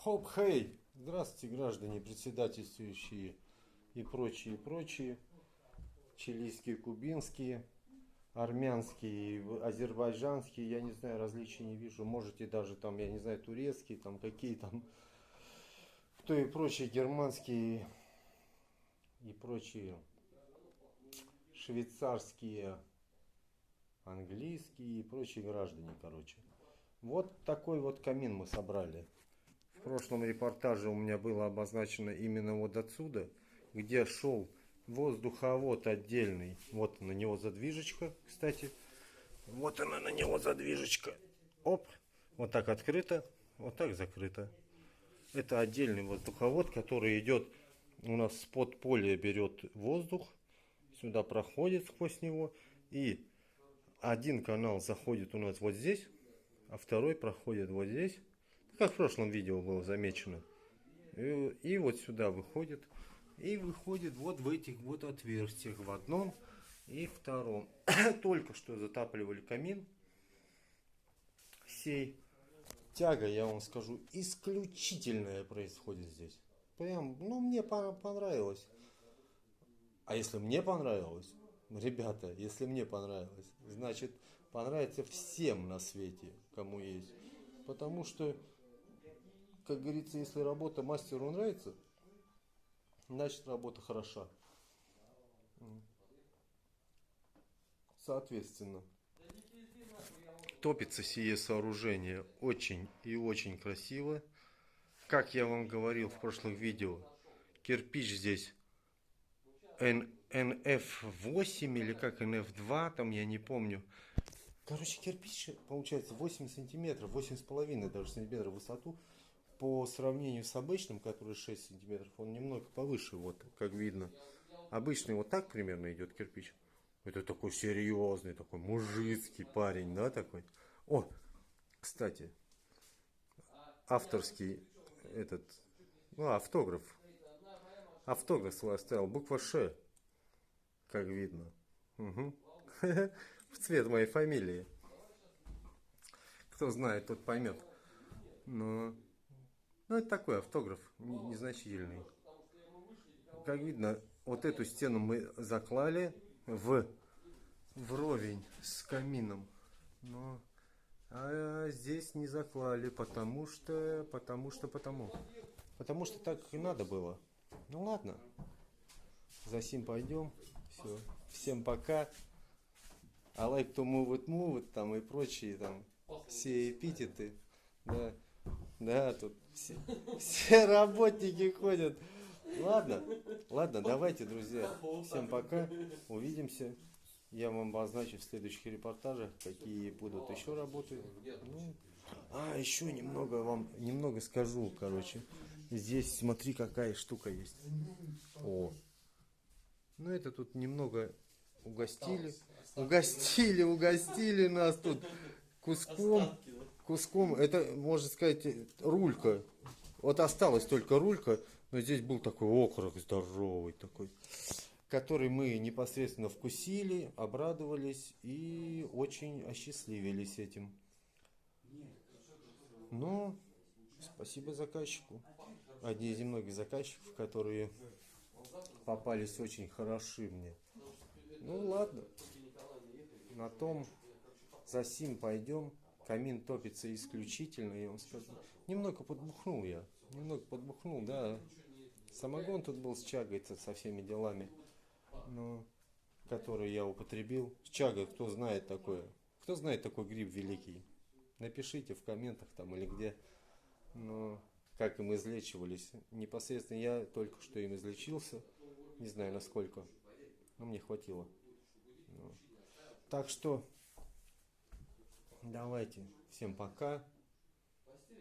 Хоп, хей! Здравствуйте, граждане, председательствующие и прочие, чилийские, кубинские, армянские, азербайджанские, я не знаю, различий не вижу. Можете даже там, я не знаю, турецкие, там какие там, кто и прочие, германские и прочие, швейцарские, английские и прочие граждане, короче. Вот такой вот камин мы собрали. В прошлом репортаже у меня было обозначено именно вот отсюда, где шел воздуховод отдельный. Вот на него задвижечка, кстати. Вот она на него задвижечка. Оп, вот так открыто, вот так закрыто. Это отдельный воздуховод, который идет у нас с подполья, берет воздух, сюда проходит сквозь него. И один канал заходит у нас вот здесь, а второй проходит вот здесь. Как в прошлом видео было замечено. И вот сюда выходит. И выходит вот в этих вот отверстиях. В одном и втором. Только что затапливали камин. Сей. Тяга, я вам скажу, исключительная происходит здесь. Прям, ну, мне понравилось. А если мне понравилось, ребята, если мне понравилось, значит, понравится всем на свете, кому есть. Потому что, как говорится, если работа мастеру нравится, значит, работа хороша. Соответственно, топится сие сооружение очень и очень красиво. Как я вам говорил в прошлых видео, кирпич здесь NF8 или как NF2, там я не помню. Короче, кирпич получается 8 сантиметров, 8,5 даже сантиметров в высоту. По сравнению с обычным, который 6 сантиметров, он немного повыше, вот как видно. Обычный вот так примерно идет кирпич. Это такой серьезный, такой мужицкий парень, да, такой. О, кстати, авторский этот, ну, автограф. Автограф свой оставил, буква Ш, как видно. Угу. В цвет моей фамилии. Кто знает, тот поймет. Но, ну, это такой автограф, незначительный. Как видно, вот эту стену мы заклали вровень с камином. Но здесь не заклали, потому что так и надо было. Ну ладно, за сим пойдем. Все. Всем пока. I like to move it, там и прочие там все эпитеты. Да, да, тут все работники ходят. Ладно, давайте, друзья. Всем пока. Увидимся. Я вам обозначу в следующих репортажах, какие будут еще работы. Ну, еще немного скажу, короче. Здесь смотри, какая штука есть. О. Ну, это тут немного угостили нас тут куском. Это, можно сказать, рулька. Вот осталась только рулька, но здесь был такой окорок здоровый такой, который мы непосредственно вкусили, обрадовались и очень осчастливились этим. Но спасибо заказчику. Одни из немногих заказчиков, которые попались очень хороши мне. Ну ладно, на том за сим пойдем. Камин топится исключительно, я вам скажу. Немного подбухнул, да. Самогон тут был с чагой, со всеми делами, но, который я употребил. С чагой, кто знает такое? Кто знает такой гриб великий? Напишите в комментах там или где. Но как им излечивались. Непосредственно я только что им излечился. Не знаю насколько, но мне хватило. Так что давайте, всем пока.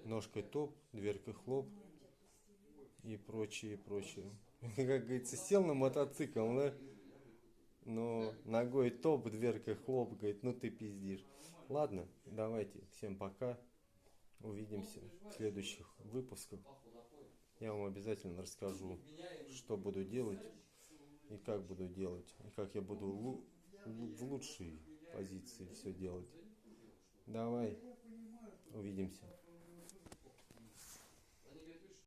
Ножкой топ, дверкой хлоп и прочее. Как говорится, сел на мотоцикл, да? Но ногой топ, дверкой хлоп, говорит, ну ты пиздишь. Ладно, давайте, всем пока. Увидимся в следующих выпусках. Я вам обязательно расскажу, что буду делать и как буду делать. И как я буду в лучшей позиции все делать. Давай, увидимся.